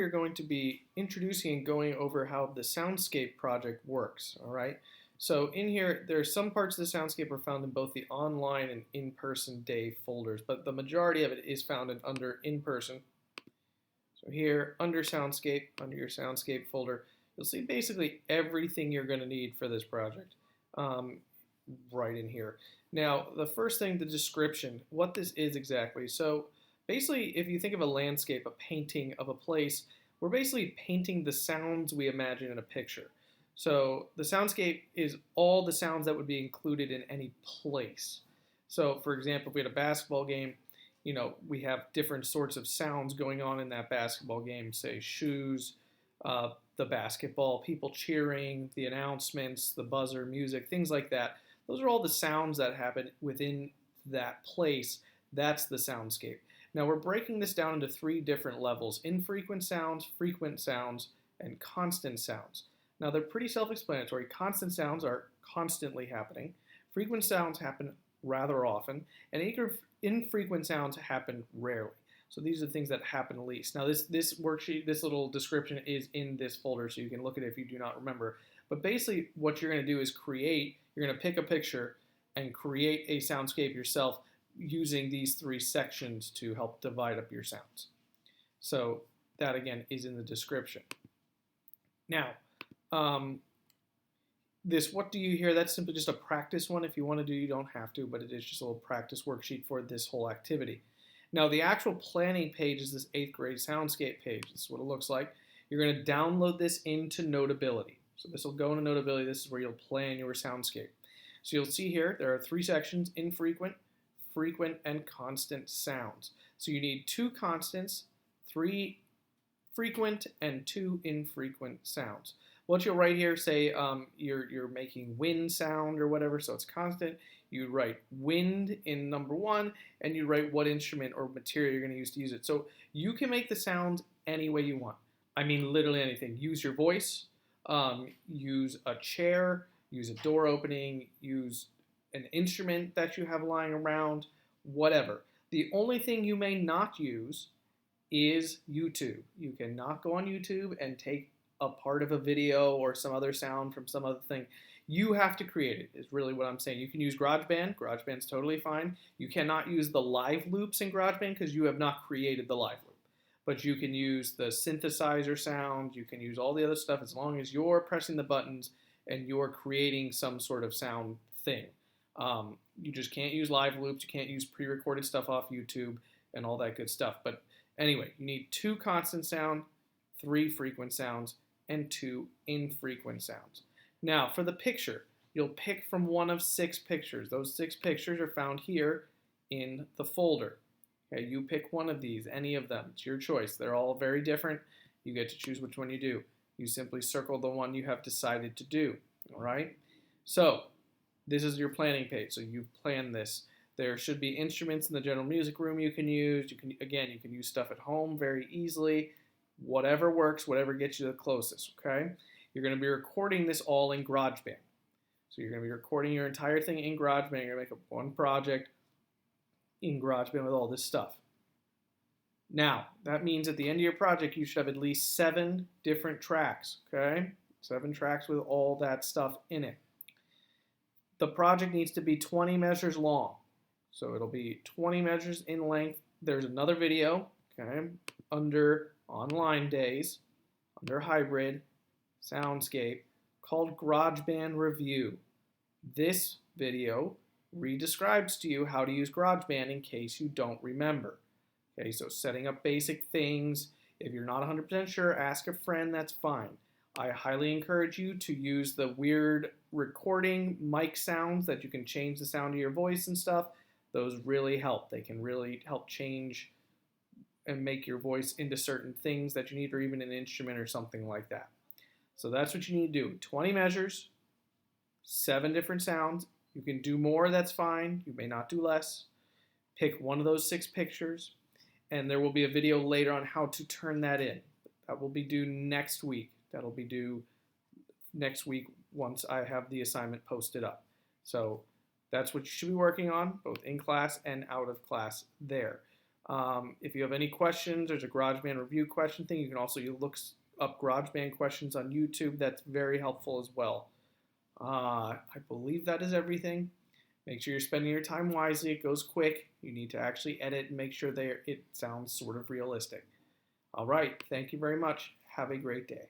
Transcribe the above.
We're going to be introducing and going over how the Soundscape project works, all right? So in here, there are some parts of the Soundscape are found in both the online and in-person day folders, but the majority of it is found under in-person. So here, under Soundscape, under your Soundscape folder, you'll see basically everything you're going to need for this project right in here. Now, the first thing, the description, what this is exactly. So basically, if you think of a landscape, a painting of a place, we're basically painting the sounds we imagine in a picture. So the soundscape is all the sounds that would be included in any place. So for example, if we had a basketball game, we have different sorts of sounds going on in that basketball game, say shoes, the basketball, people cheering, the announcements, the buzzer, music, things like that. Those are all the sounds that happen within that place. That's the soundscape. Now we're breaking this down into three different levels: infrequent sounds, frequent sounds, and constant sounds. Now they're pretty self-explanatory. Constant sounds are constantly happening. Frequent sounds happen rather often, and infrequent sounds happen rarely. So these are the things that happen least. Now this worksheet, this little description is in this folder, so you can look at it if you do not remember. But basically what you're going to do is you're going to pick a picture and create a soundscape yourself using these three sections to help divide up your sounds. So that again is in the description. Now, this what do you hear? That's simply just a practice one. If you want to do, you don't have to, but it is just a little practice worksheet for this whole activity. Now the actual planning page is this 8th grade soundscape page. This is what it looks like. You're going to download this into Notability. So this will go into Notability. This is where you'll plan your soundscape. So you'll see here there are three sections: infrequent, frequent, and constant sounds. So you need 2 constants, 3 frequent, and 2 infrequent sounds. What you'll write here, say you're making wind sound or whatever, so it's constant. You write wind in number 1, and you write what instrument or material you're going to use it. So you can make the sound any way you want. I mean, literally anything. Use your voice, use a chair, use a door opening, use an instrument that you have lying around, whatever. The only thing you may not use is YouTube. You cannot go on YouTube and take a part of a video or some other sound from some other thing. You have to create it, is really what I'm saying. You can use GarageBand. GarageBand's totally fine. You cannot use the live loops in GarageBand because you have not created the live loop. But you can use the synthesizer sound. You can use all the other stuff as long as you're pressing the buttons and you're creating some sort of sound thing. You just can't use live loops. You can't use pre-recorded stuff off YouTube and all that good stuff. But anyway, you need 2 constant sound, 3 frequent sounds, and 2 infrequent sounds. Now, for the picture, you'll pick from one of 6 pictures. Those 6 pictures are found here in the folder. Okay, you pick one of these, any of them. It's your choice. They're all very different. You get to choose which one you do. You simply circle the one you have decided to do. All right? So, this is your planning page. So you've planned this. There should be instruments in the general music room you can use. You can use stuff at home very easily. Whatever works, whatever gets you the closest, okay? You're going to be recording this all in GarageBand. So you're going to be recording your entire thing in GarageBand. You're going to make one project in GarageBand with all this stuff. Now, that means at the end of your project, you should have at least 7 different tracks, okay? 7 tracks with all that stuff in it. The project needs to be 20 measures long. So it'll be 20 measures in length. There's another video, okay, under online days, under hybrid, soundscape, called GarageBand Review. This video redescribes to you how to use GarageBand in case you don't remember. Okay, so setting up basic things. If you're not 100% sure, ask a friend, that's fine. I highly encourage you to use the weird recording mic sounds that you can change the sound of your voice and stuff. Those really help. They can really help change and make your voice into certain things that you need, or even an instrument or something like that. So that's what you need to do. 20 measures, 7 different sounds. You can do more, that's fine. You may not do less. Pick one of those 6 pictures, and there will be a video later on how to turn that in. That will be due next week. That'll be due next week once I have the assignment posted up. So that's what you should be working on, both in class and out of class there. If you have any questions, there's a GarageBand review question thing. You can also look up GarageBand questions on YouTube. That's very helpful as well. I believe that is everything. Make sure you're spending your time wisely. It goes quick. You need to actually edit and make sure it sounds sort of realistic. All right. Thank you very much. Have a great day.